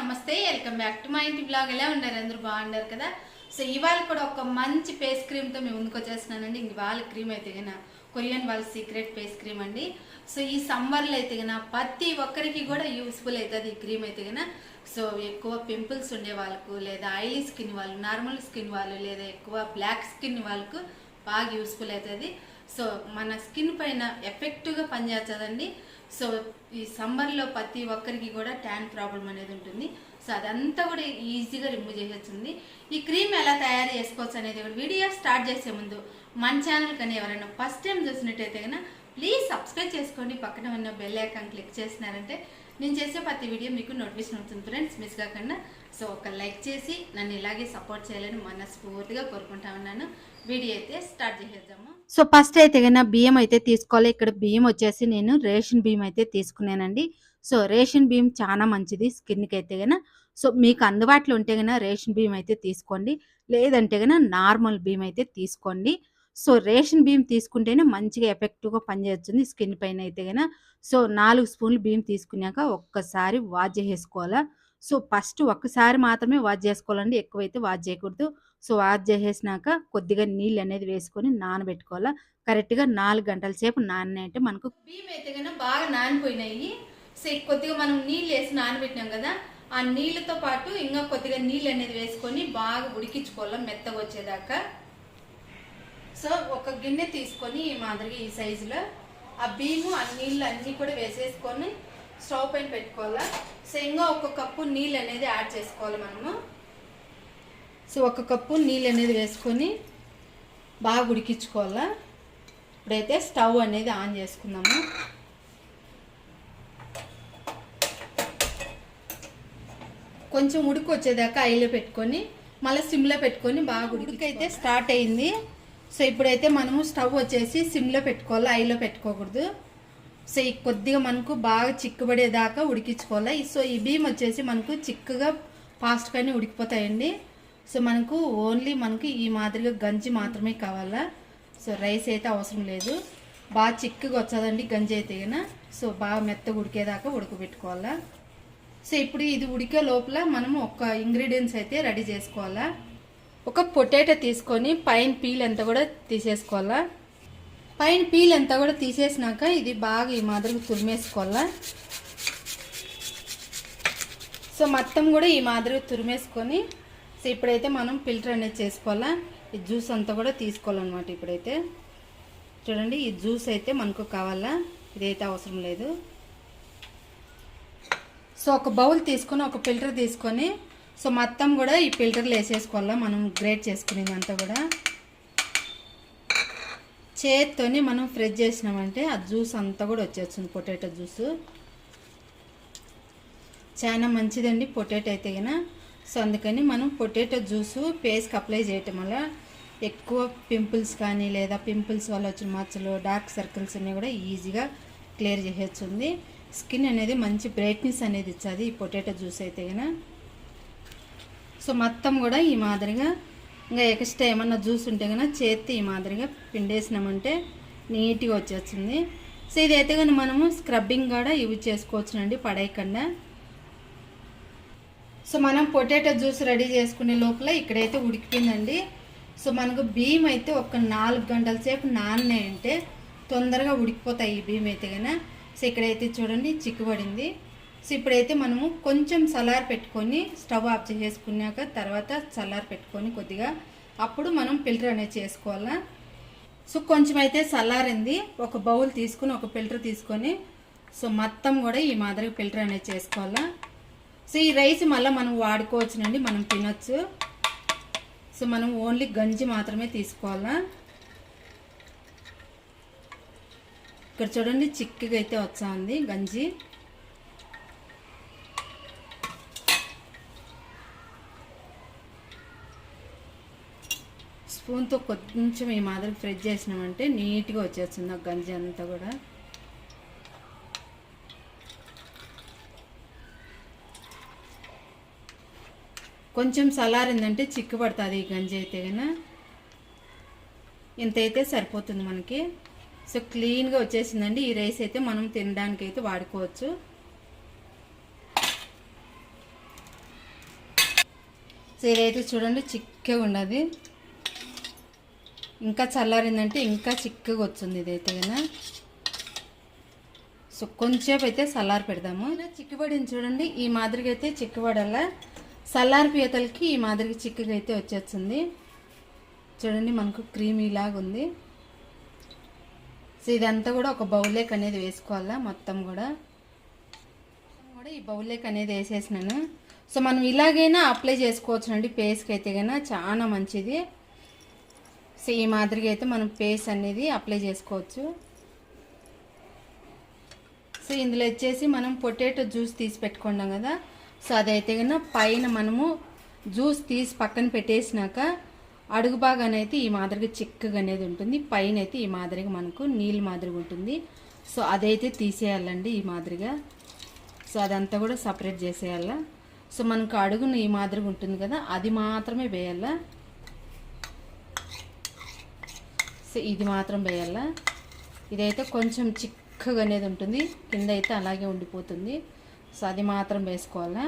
నమస్తే, welcome back to my ఇంటి blog. ఎలా ఉన్నారు? అందరూ బాగున్నారు కదా. సో ఇవాళ కూడా ఒక మంచి ఫేస్ క్రీమ్తో మేము ముందుకు వచ్చేస్తున్నానండి. ఇవాళ క్రీమ్ అయితే కన్నా కొరియన్ వాళ్ళ సీక్రెట్ ఫేస్ క్రీమ్ అండి. సో ఈ సమ్మర్లో అయితే కన్నా ప్రతి ఒక్కరికి కూడా యూస్ఫుల్ అవుతుంది ఈ క్రీమ్ అయితే కన్నా. సో ఎక్కువ పింపుల్స్ ఉండే వాళ్ళకు, లేదా ఆయిలీ స్కిన్ వాళ్ళు, నార్మల్ స్కిన్ వాళ్ళు, లేదా ఎక్కువ బ్లాక్ స్కిన్ వాళ్ళకు బాగా యూస్ఫుల్ అవుతుంది. సో మన స్కిన్ పైన ఎఫెక్టివ్గా పనిచేస్తుందండి. సో ఈ సమ్మర్లో ప్రతి ఒక్కరికి కూడా ట్యాన్ ప్రాబ్లం అనేది ఉంటుంది. సో అదంతా కూడా ఈజీగా రిమూవ్ చేసేస్తుంది. ఈ క్రీమ్ ఎలా తయారు చేసుకోవచ్చు అనేది వీడియో స్టార్ట్ చేసే ముందు మన ఛానల్ కానీ ఎవరైనా ఫస్ట్ టైం చూసినట్టయితే కన్నా ప్లీజ్ సబ్స్క్రైబ్ చేసుకోండి. పక్కన ఉన్న బెల్ ఐకాన్ క్లిక్ చేసినారంటే నేను చేసే ప్రతి వీడియో మీకు నోటిఫికేషన్ అవుతుంది ఫ్రెండ్స్, మిస్ కాకుండా. సో ఒక లైక్ చేసి నన్ను ఇలాగే సపోర్ట్ చేయాలని మనస్ఫూర్తిగా కోరుకుంటా ఉన్నాను. వీడియో అయితే స్టార్ట్ చేసేద్దాము. సో ఫస్ట్ అయితే కన్నా బియ్యం అయితే తీసుకోవాలి. ఇక్కడ బియ్యం వచ్చేసి నేను రేషన్ బియ్యం అయితే తీసుకున్నానండి. సో రేషన్ బియ్యం చాలా మంచిది స్కిన్కి అయితే కన్నా. సో మీకు అందుబాటులో ఉంటే కన్నా రేషన్ బియ్యం అయితే తీసుకోండి, లేదంటే కన్నా నార్మల్ బియ్యం అయితే తీసుకోండి. సో రేషన్ బియ్యం తీసుకుంటేనే మంచిగా ఎఫెక్టివ్గా పనిచేస్తుంది స్కిన్ పైన అయితే కన్నా. సో 4 స్పూన్లు బియ్యం తీసుకున్నాక ఒక్కసారి వాష్ చేసేసుకోవాలా. సో ఫస్ట్ ఒక్కసారి మాత్రమే వాష్ చేసుకోవాలండి, ఎక్కువైతే వాష్ చేయకూడదు. సో వాష్ చేసేసినాక కొద్దిగా నీళ్ళు అనేది వేసుకొని నానబెట్టుకోవాలా. కరెక్ట్గా 4 గంటల సేపు నానంటే మనకు బియ్యం అయితే కన్నా బాగా నానిపోయినాయి. సో కొద్దిగా మనం నీళ్ళు వేసి నానబెట్టినాం కదా, ఆ నీళ్ళతో పాటు ఇంకా కొద్దిగా నీళ్ళు అనేది వేసుకొని బాగా ఉడికించుకోవాలా మెత్తగా వచ్చేదాకా. సో ఒక గిన్నె తీసుకొని ఈ మాదిరిగా ఈ సైజులో ఆ బియ్యము ఆ నీళ్ళు అన్నీ కూడా వేసేసుకొని స్టవ్ పైన పెట్టుకోవాలా. సో ఇంకా ఒక కప్పు నీళ్ళు అనేది యాడ్ చేసుకోవాలి మనము. సో ఒక కప్పు నీళ్ళు అనేది వేసుకొని బాగా ఉడికించుకోవాలా. ఇప్పుడైతే స్టవ్ అనేది ఆన్ చేసుకుందాము. కొంచెం ఉడికి వచ్చేదాకా ఐలో పెట్టుకొని మళ్ళీ సిమ్లో పెట్టుకొని బాగా ఉడికైతే స్టార్ట్ అయింది. సో ఇప్పుడైతే మనము స్టవ్ వచ్చేసి సిమ్లో పెట్టుకోవాలి, ఐలో పెట్టుకోకూడదు. సో ఈ కొద్దిగా మనకు బాగా చిక్కుబడేదాకా ఉడికించుకోవాలి. సో ఈ బియ్యం వచ్చేసి మనకు చిక్కగా ఫాస్ట్గానే ఉడికిపోతాయండి. సో మనకు ఓన్లీ మనకు ఈ మాదిరిగా గంజి మాత్రమే కావాలా. సో రైస్ అయితే అవసరం లేదు. బాగా చిక్కగా వచ్చేదండి గంజి అయితే కన్నా. సో బాగా మెత్తగా ఉడికేదాకా ఉడకబెట్టుకోవాలా. సో ఇప్పుడు ఇది ఉడికే లోపల మనము ఒక ఇంగ్రీడియంట్స్ అయితే రెడీ చేసుకోవాలా. ఒక పొటాటో తీసుకొని పైన పీల్ అంతా కూడా తీసేసుకోవాలా. పైన పీల్ అంతా కూడా తీసేసినాక ఇది బాగా ఈ మాదిరిగా తురిమేసుకోవాలా. సో మొత్తం కూడా ఈ మాదిరిగా తురిమేసుకొని సో ఇప్పుడైతే మనం ఫిల్టర్ అనేది చేసుకోవాలా. ఈ జ్యూస్ అంతా కూడా తీసుకోవాలన్నమాట. ఇప్పుడైతే చూడండి, ఈ జ్యూస్ అయితే మనకు కావాలా, ఇదైతే అవసరం లేదు. సో ఒక బౌల్ తీసుకొని ఒక ఫిల్టర్ తీసుకొని సో మొత్తం కూడా ఈ ఫిల్టర్లో వేసేసుకోవాలా. మనం గ్రేట్ చేసుకునేదంతా కూడా చేత్తోని మనం ఫ్రెష్ చేసినామంటే ఆ జ్యూస్ అంతా కూడా వచ్చేస్తుంది. పొటాటో జ్యూస్ చాలా మంచిదండి పొటాటో అయితే కన్నా. సో అందుకని మనం పొటాటో జ్యూసు ఫేస్కి అప్లై చేయటం వల్ల ఎక్కువ పింపుల్స్ కానీ, లేదా పింపుల్స్ వల్ల వచ్చిన మచ్చలు, డార్క్ సర్కిల్స్ అన్నీ కూడా ఈజీగా క్లియర్ చేసేస్తుంది. స్కిన్ అనేది మంచి బ్రైట్నెస్ అనేది ఇచ్చేది ఈ పొటాటో జ్యూస్ అయితే కన్నా. సో మొత్తం కూడా ఈ మాదిరిగా ఇంకా ఎక్స్ట్రా ఏమన్నా జ్యూస్ ఉంటే కన్నా చేతి ఈ మాదిరిగా పిండేసినామంటే నీట్గా వచ్చేస్తుంది. సో ఇదైతే కానీ మనము స్క్రబ్బింగ్ కూడా యూజ్ చేసుకోవచ్చునండి, పడేయకుండా. సో మనం పొటాటో జ్యూస్ రెడీ చేసుకునే లోపల ఇక్కడైతే ఉడికిపోయిందండి. సో మనకు బియ్యం అయితే ఒక 4 గంటల సేపు నానాయంటే తొందరగా ఉడికిపోతాయి ఈ బియ్యం అయితే కన్నా. సో ఇక్కడైతే చూడండి చిక్కుబడింది. సో ఇప్పుడైతే మనము కొంచెం చల్లారి పెట్టుకొని స్టవ్ ఆఫ్ చేసుకున్నాక తర్వాత చల్లారి పెట్టుకొని కొద్దిగా అప్పుడు మనం ఫిల్టర్ అనేది చేసుకోవాలా. సో కొంచెం అయితే చల్లారింది. ఒక బౌల్ తీసుకుని ఒక ఫిల్టర్ తీసుకొని సో మొత్తం కూడా ఈ మాదిరిగా ఫిల్టర్ అనేది చేసుకోవాలా. సో ఈ రైస్ మళ్ళీ మనం వాడుకోవచ్చునండి, మనం తినొచ్చు. సో మనం ఓన్లీ గంజి మాత్రమే తీసుకోవాలా. ఇక్కడ చూడండి చిక్కగా అయితే వచ్చా ఉంది గంజి. స్పూన్తో కొంచెం ఈ మాదిరి ఫ్రెష్ చేసినామంటే నీట్గా వచ్చేస్తుంది ఆ గంజి అంతా కూడా. కొంచెం చల్లారిందంటే చిక్కు పడుతుంది ఈ గంజి అయితే కన్నా. ఇంత అయితే సరిపోతుంది మనకి. సో క్లీన్గా వచ్చేసిందండి. ఈ రైస్ అయితే మనం తినడానికి అయితే వాడుకోవచ్చు. సో ఇదైతే చూడండి చిక్కగా ఉండదు, ఇంకా చల్లారిందంటే ఇంకా చిక్కగా వచ్చింది ఇదైతే కదా. సో కొంచెంసేపు అయితే చల్లారి పెడదాము. చిక్కుబడింది చూడండి, ఈ మాదిరిగా అయితే చిక్కుబడాల. చల్లారి పీతలకి ఈ మాదిరిగా చిక్కగా అయితే వచ్చేస్తుంది చూడండి, మనకు క్రీమీ లాగా ఉంది. సో ఇదంతా కూడా ఒక బౌల్లోకి అనేది వేసుకోవాలా. మొత్తం కూడా ఈ బౌల్లోకి అనేది వేసేసినాను. సో మనం ఇలాగైనా అప్లై చేసుకోవచ్చునండి పేస్ట్కి అయితే కన్నా చాలా మంచిది. సో ఈ మాదిరిగా అయితే మనం పేస్ట్ అనేది అప్లై చేసుకోవచ్చు. సో ఇందులో వచ్చేసి మనం పొటాటో జ్యూస్ తీసి పెట్టుకున్నాం కదా, సో అదైతే కన్నా పైన మనము జ్యూస్ తీసి పక్కన పెట్టేసినాక అడుగు భాగానైతే ఈ మాదిరిగా చిక్కగా అనేది ఉంటుంది, పైన అయితే ఈ మాదిరిగా మనకు నీళ్ళు మాదిరిగా ఉంటుంది. సో అదైతే తీసేయాలండి ఈ మాదిరిగా. సో అదంతా కూడా సపరేట్ చేసేయాల. సో మనకు అడుగున ఈ మాదిరిగా ఉంటుంది కదా, అది మాత్రమే వేయాల. సో ఇది మాత్రం వేయాల. ఇదైతే కొంచెం చిక్కగా అనేది ఉంటుంది, కింద అయితే అలాగే ఉండిపోతుంది. సో అది మాత్రం వేసుకోవాలా.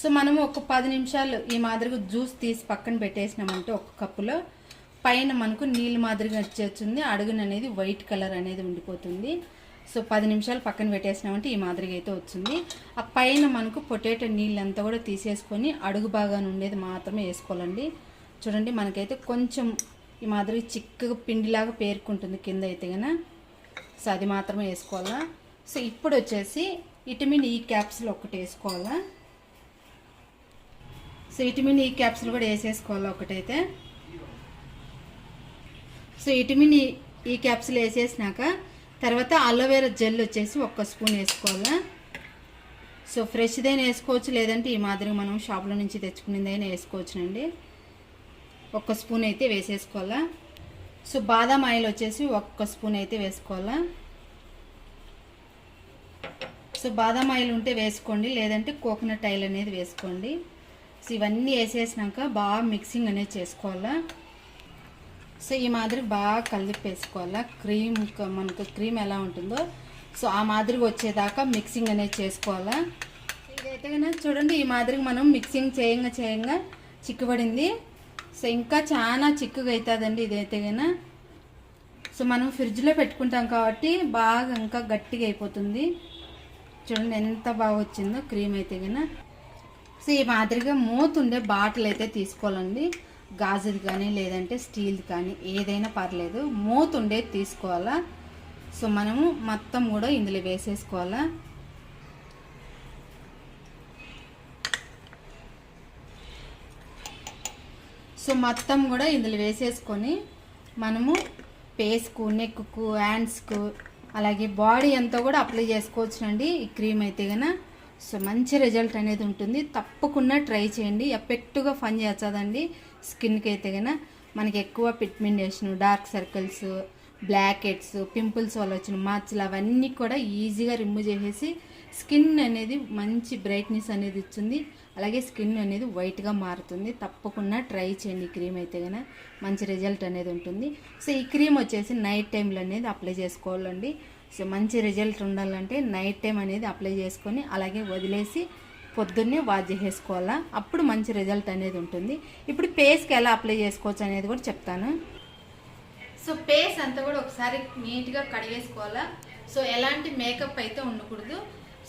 సో మనము ఒక 10 నిమిషాలు ఈ మాదిరిగా జ్యూస్ తీసి పక్కన పెట్టేసినామంటే ఒక కప్పులో పైన మనకు నీళ్ళు మాదిరిగా వచ్చేస్తుంది, అడుగున అనేది వైట్ కలర్ అనేది ఉండిపోతుంది. సో 10 నిమిషాలు పక్కన పెట్టేసినామంటే ఈ మాదిరిగా అయితే వచ్చింది. ఆ పైన మనకు పొటాటో నీళ్ళంతా కూడా తీసేసుకొని అడుగు భాగాన్ని ఉండేది మాత్రమే వేసుకోవాలండి. చూడండి మనకైతే కొంచెం ఈ మాదిరిగా చిక్కగా పిండిలాగా పేరుకుంటుంది కింద అయితే కన్నా. సో అది మాత్రమే వేసుకోవాలా. సో ఇప్పుడు వచ్చేసి విటమిన్ ఈ క్యాప్సూల్ ఒకటి వేసుకోవాలా. సో విటమిన్ ఈ క్యాప్సూల్ కూడా వేసేసుకోవాలా ఒకటైతే. సో విటమిన్ ఈ క్యాప్సూల్ వేసేసినాక తర్వాత అలోవెరా జెల్ వచ్చేసి 1 స్పూన్ వేసుకోవాలా. సో ఫ్రెష్దైనా వేసుకోవచ్చు, లేదంటే ఈ మాదిరిగా మనం షాప్లో నుంచి తెచ్చుకునేదైనా వేసుకోవచ్చునండి. 1 స్పూన్ అయితే వేసేసుకోవాలా. సో బాదాం ఆయిల్ వచ్చేసి 1 స్పూన్ అయితే వేసుకోవాలా. సో బాదాం ఆయిల్ ఉంటే వేసుకోండి, లేదంటే కోకోనట్ ఆయిల్ అనేది వేసుకోండి. సో ఇవన్నీ వేసేసినాక బాగా మిక్సింగ్ అనేది చేసుకోవాలా. సో ఈ మాదిరి బాగా కలిపి వేసుకోవాలా. మనకు క్రీమ్ ఎలా ఉంటుందో సో ఆ మాదిరిగా వచ్చేదాకా మిక్సింగ్ అనేది చేసుకోవాలా. ఇదైతే కన్నా చూడండి ఈ మాదిరిగా మనం మిక్సింగ్ చేయంగా చిక్కుబడింది. సో ఇంకా చాలా చిక్కుగా అవుతుందండి ఇదైతే కన్నా. సో మనం ఫ్రిడ్జ్లో పెట్టుకుంటాం కాబట్టి బాగా ఇంకా గట్టిగా అయిపోతుంది. చూడండి ఎంత బాగా వచ్చిందో క్రీమ్ అయితే కన్నా. సో ఈ మాదిరిగా మూతుండే బాటిల్ అయితే తీసుకోవాలండి, గాజుది కానీ లేదంటే స్టీల్ది కానీ ఏదైనా పర్లేదు, మూతుండేది తీసుకోవాలా. సో మనము మొత్తం కూడా ఇందులో వేసేసుకోవాలా. సో మొత్తం కూడా ఇందులో వేసేసుకొని మనము ఫేస్కు, నెక్కు, హ్యాండ్స్కు అలాగే బాడీ అంతా కూడా అప్లై చేసుకోవచ్చునండి ఈ క్రీమ్ అయితే కన్నా. సో మంచి రిజల్ట్ అనేది ఉంటుంది, తప్పకుండా ట్రై చేయండి. ఎఫెక్టివ్గా పని చేస్తుందండి స్కిన్కి అయితే కన్నా. మనకి ఎక్కువ pigmentation, dark circles, blackheads, pimples వల్ల వచ్చిన మార్క్స్లు అవన్నీ కూడా ఈజీగా రిమూవ్ చేసేసి స్కిన్ అనేది మంచి బ్రైట్నెస్ అనేది ఇస్తుంది, అలాగే స్కిన్ అనేది వైట్గా మారుతుంది. తప్పకుండా ట్రై చేయండి ఈ క్రీమ్ అయితే కన్నా, మంచి రిజల్ట్ అనేది ఉంటుంది. సో ఈ క్రీమ్ వచ్చేసి నైట్ టైంలో అనేది అప్లై చేసుకోవాలండి. సో మంచి రిజల్ట్ ఉండాలంటే నైట్ టైం అనేది అప్లై చేసుకొని అలాగే వదిలేసి పొద్దున్నే వాష్ చేసేసుకోవాలా, అప్పుడు మంచి రిజల్ట్ అనేది ఉంటుంది. ఇప్పుడు ఫేస్కి ఎలా అప్లై చేసుకోవచ్చు అనేది కూడా చెప్తాను. సో ఫేస్ అంతా కూడా ఒకసారి నీట్గా కడిగేసుకోవాలా. సో ఎలాంటి మేకప్ అయితే ఉండకూడదు.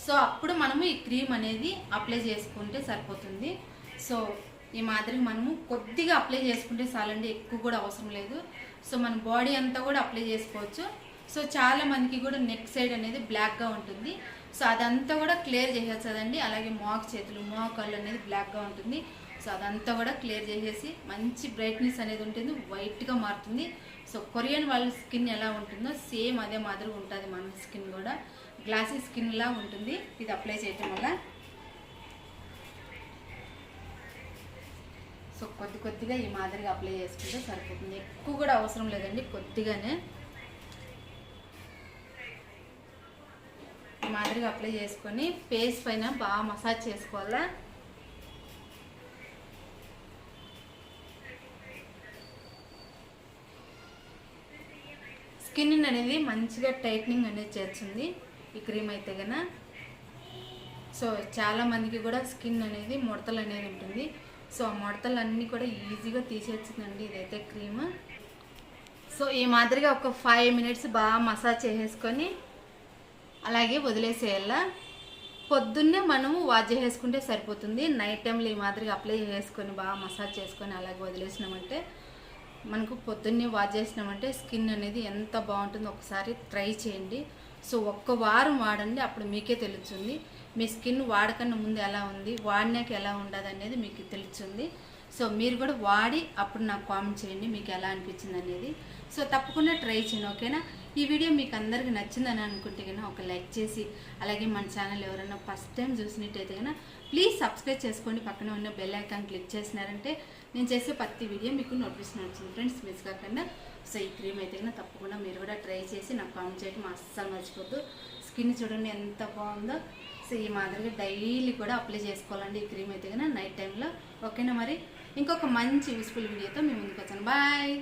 సో అప్పుడు మనము ఈ క్రీమ్ అనేది అప్లై చేసుకుంటే సరిపోతుంది. సో ఈ మాదిరి మనము కొద్దిగా అప్లై చేసుకుంటే చాలండి, ఎక్కువ కూడా అవసరం లేదు. సో మన బాడీ అంతా కూడా అప్లై చేసుకోవచ్చు. సో చాలా మందికి కూడా నెక్ సైడ్ అనేది బ్లాక్గా ఉంటుంది. సో అదంతా కూడా క్లియర్ చేసేస్తుందండి. అలాగే చేతులు కళ్ళు అనేది బ్లాక్గా ఉంటుంది. సో అదంతా కూడా క్లియర్ చేసేసి మంచి బ్రైట్నెస్ అనేది ఉంటుంది, వైట్గా మారుతుంది. సో కొరియన్ వాళ్ళ స్కిన్ ఎలా ఉంటుందో సేమ్ అదే మాదిరి ఉంటుంది మన స్కిన్ కూడా, గ్లాసీ స్కిన్ లా ఉంటుంది ఇది అప్లై చేయటం వల్ల. సో కొద్దిగా ఈ మాదిరిగా అప్లై చేసుకుంటే సరిపోతుంది, ఎక్కువ కూడా అవసరం లేదండి, కొద్దిగానే ఈ మాదిరిగా అప్లై చేసుకొని ఫేస్ పైన బాగా మసాజ్ చేసుకోవాలా. స్కిన్ అనేది మంచిగా టైట్నింగ్ అనేది చేస్తుంది ఈ క్రీమ్ అయితే కన్నా. సో చాలా మందికి కూడా స్కిన్ అనేది ముడతలు అనేది ఉంటుంది. సో ఆ ముడతలన్నీ కూడా ఈజీగా తీసేస్తుందండి ఇదైతే క్రీమ్. సో ఈ మాదిరిగా ఒక 5 మినిట్స్ బాగా మసాజ్ చేసేసుకొని అలాగే వదిలేసేయాల. పొద్దున్నే మనము వాష్ చేసేసుకుంటే సరిపోతుంది. నైట్ టైంలో ఈ మాదిరిగా అప్లై చేసుకొని బాగా మసాజ్ చేసుకొని అలాగే వదిలేసినామంటే మనకు పొద్దున్నే వాష్ చేసినామంటే స్కిన్ అనేది ఎంత బాగుంటుందో ఒకసారి ట్రై చేయండి. సో ఒక్క వారం వాడండి, అప్పుడు మీకే తెలుస్తుంది మీ స్కిన్ వాడకన్నా ముందు ఎలా ఉంది, వాడినాక ఎలా ఉండదు అనేది మీకు తెలుస్తుంది. సో మీరు కూడా వాడి అప్పుడు నాకు కామెంట్ చేయండి మీకు ఎలా అనిపించింది అనేది. సో తప్పకుండా ట్రై చేయండి, ఓకేనా. ఈ వీడియో మీకు అందరికీ నచ్చిందని అనుకుంటే కన్నా ఒక లైక్ చేసి, అలాగే మన ఛానల్ ఎవరైనా ఫస్ట్ టైం చూసినట్టయితే కన్నా ప్లీజ్ సబ్స్క్రైబ్ చేసుకోండి. పక్కన ఉన్న బెల్ ఐకాన్ క్లిక్ చేసినారంటే నేను చేసే ప్రతి వీడియో మీకు నోటిఫికేషన్ వచ్చింది ఫ్రెండ్స్, మిస్ కాకుండా. సో ఈ క్రీమ్ అయితే కన్నా తప్పకుండా మీరు కూడా ట్రై చేసి నాకు కామెంట్ చేయడం అస్సలు మర్చిపోద్దు. స్కిన్ చూడండి ఎంత బాగుందో. సో ఈ మాదిరిగా డైలీ కూడా అప్లై చేసుకోవాలండి ఈ క్రీమ్ అయితే కన్నా నైట్ టైంలో, ఓకేనా. మరి ఇంకొక మంచి యూస్ఫుల్ వీడియోతో మేము ముందుకు వచ్చాను. బాయ్.